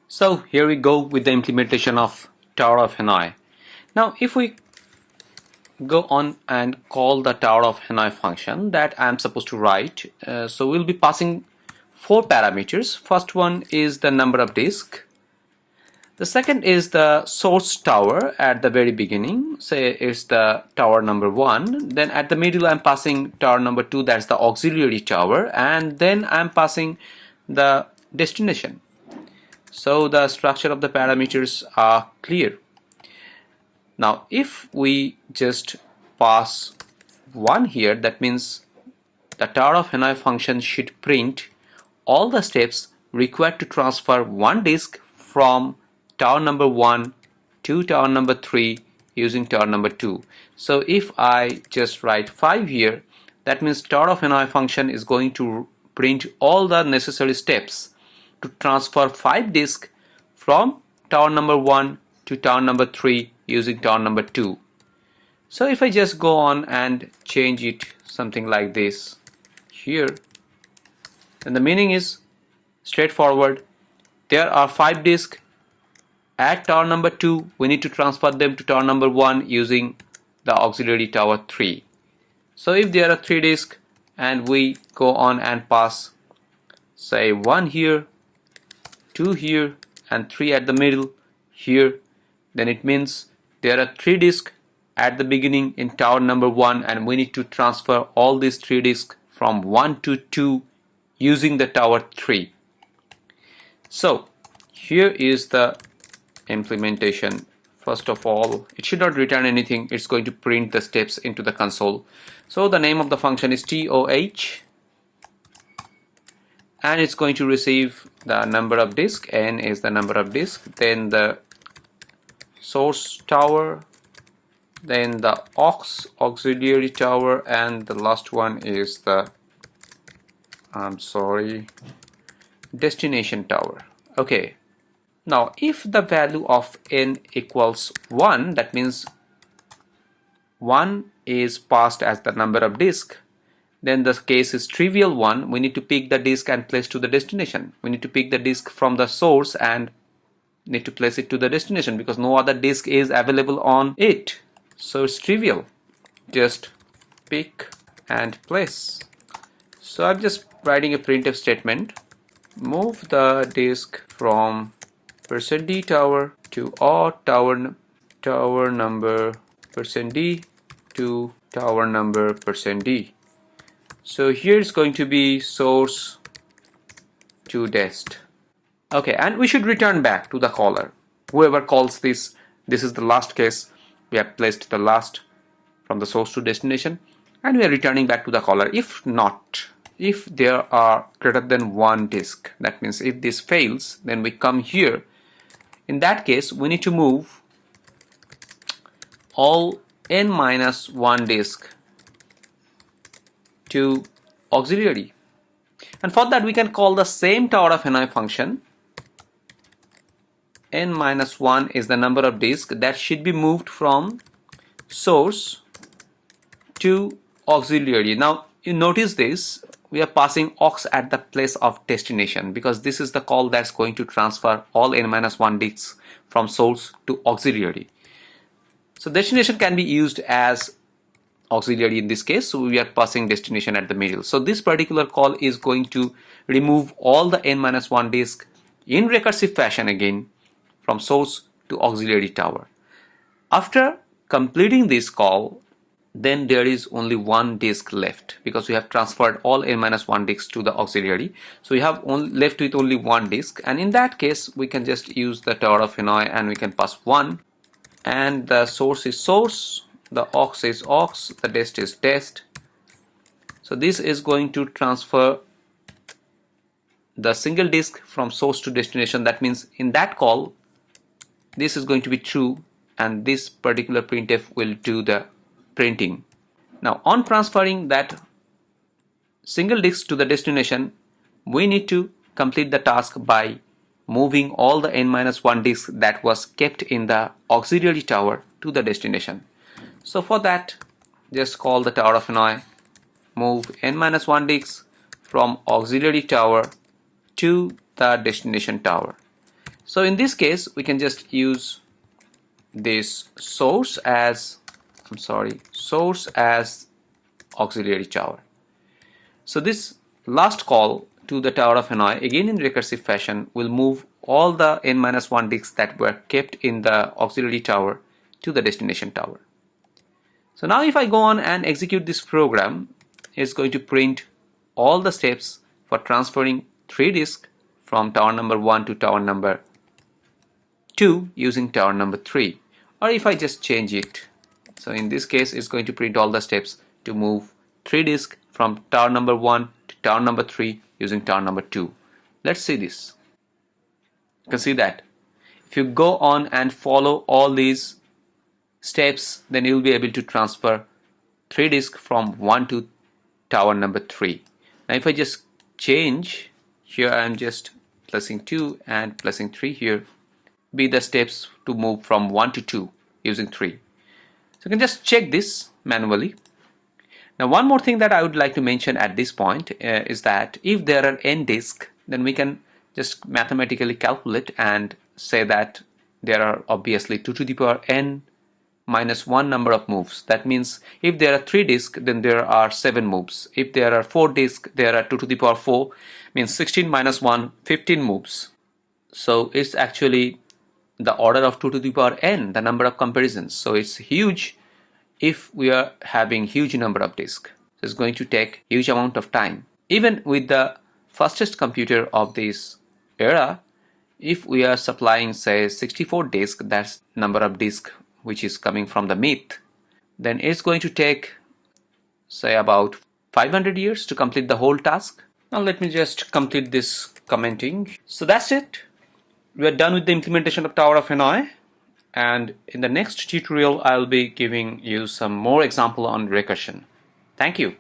So here we go with the implementation of Tower of Hanoi. Now if we go on and call the Tower of Hanoi function that I'm supposed to write, so we'll be passing four parameters. First one is the number of disk. The second is the source tower at the very beginning, say it's the tower number 1. Then at the middle I'm passing tower number 2, that's the auxiliary tower, and then I'm passing the destination. So the structure of the parameters are clear. Now if we just pass 1 here, that means the Tower of Hanoi function should print all the steps required to transfer one disk from tower number 1 to tower number 3 using tower number 2. So if I just write 5 here, that means Tower of Hanoi function is going to print all the necessary steps to transfer 5 disks from tower number 1 to tower number 3 using tower number 2. So if I just go on and change it something like this here, then the meaning is straightforward. There are 5 disks at tower number 2, we need to transfer them to tower number 1 using the auxiliary tower 3. So if there are 3 disks and we go on and pass say 1 here, 2 here and 3 at the middle here, then it means there are 3 disks at the beginning in tower number 1 and we need to transfer all these 3 disks from 1 to 2 using the tower 3. So here is the implementation. First of all, it should not return anything, it's going to print the steps into the console. So the name of the function is TOH and it's going to receive the number of disk, n is the number of disk, then the source tower, then the auxiliary tower, and the last one is the destination tower. Okay, now if the value of n equals 1, that means 1 is passed as the number of disk, then the case is trivial one. We need to pick the disk and place to the destination. We need to pick the disk from the source and need to place it to the destination because no other disk is available on it. So it's trivial. Just pick and place. So I'm just writing a printf statement. Move the disk from %d tower to tower number %d to tower number %d. So here it's going to be source to dest. Okay, and we should return back to the caller. Whoever calls this is the last case. We have placed the last from the source to destination and we are returning back to the caller. If not, if there are greater than 1 disk, that means if this fails, then we come here. In that case, we need to move all n-1 disk to auxiliary, and for that we can call the same Tower of Hanoi function. n-1 is the number of disks that should be moved from source to auxiliary. Now you notice this, we are passing aux at the place of destination because this is the call that's going to transfer all n-1 disks from source to auxiliary. So destination can be used as auxiliary in this case, so we are passing destination at the middle. So this particular call is going to remove all the n-1 disk in recursive fashion again from source to auxiliary tower. After completing this call, then there is only 1 disk left because we have transferred all n-1 disks to the auxiliary. So we have left with only 1 disk, and in that case we can just use the Tower of Hanoi and we can pass 1, and the source is source, the aux is aux, the dest is dest. So this is going to transfer the single disk from source to destination. That means in that call this is going to be true and this particular printf will do the printing. Now on transferring that single disk to the destination, we need to complete the task by moving all the n-1 disks that was kept in the auxiliary tower to the destination. So for that, just call the Tower of Hanoi, move n-1 disks from auxiliary tower to the destination tower. So in this case, we can just use this source as auxiliary tower. So this last call to the Tower of Hanoi, again in recursive fashion, will move all the n-1 disks that were kept in the auxiliary tower to the destination tower. So now if I go on and execute this program, it's going to print all the steps for transferring 3 disks from tower number 1 to tower number 2 using tower number 3. Or if I just change it, so in this case it's going to print all the steps to move 3 disks from tower number 1 to tower number 3 using tower number 2. Let's see this. You can see that if you go on and follow all these steps, then you'll be able to transfer 3 disks from 1 to tower number 3. Now if I just change here, I'm just placing 2 and placing 3 here, be the steps to move from 1 to 2 using 3. So you can just check this manually. Now one more thing that I would like to mention at this point is that if there are n disks, then we can just mathematically calculate and say that there are obviously 2 to the power n minus 1 number of moves. That means if there are 3 disks, then there are 7 moves. If there are 4 disks, there are 2 to the power 4, means 16 minus 1, 15 moves. So it's actually the order of 2 to the power n, the number of comparisons. So it's huge if we are having huge number of disks. So it's going to take huge amount of time. Even with the fastest computer of this era, if we are supplying say 64 disks, that's number of disks which is coming from the myth, then it's going to take say about 500 years to complete the whole task. Now let me just complete this commenting. So that's it. We are done with the implementation of Tower of Hanoi, and in the next tutorial I'll be giving you some more example on recursion. Thank you.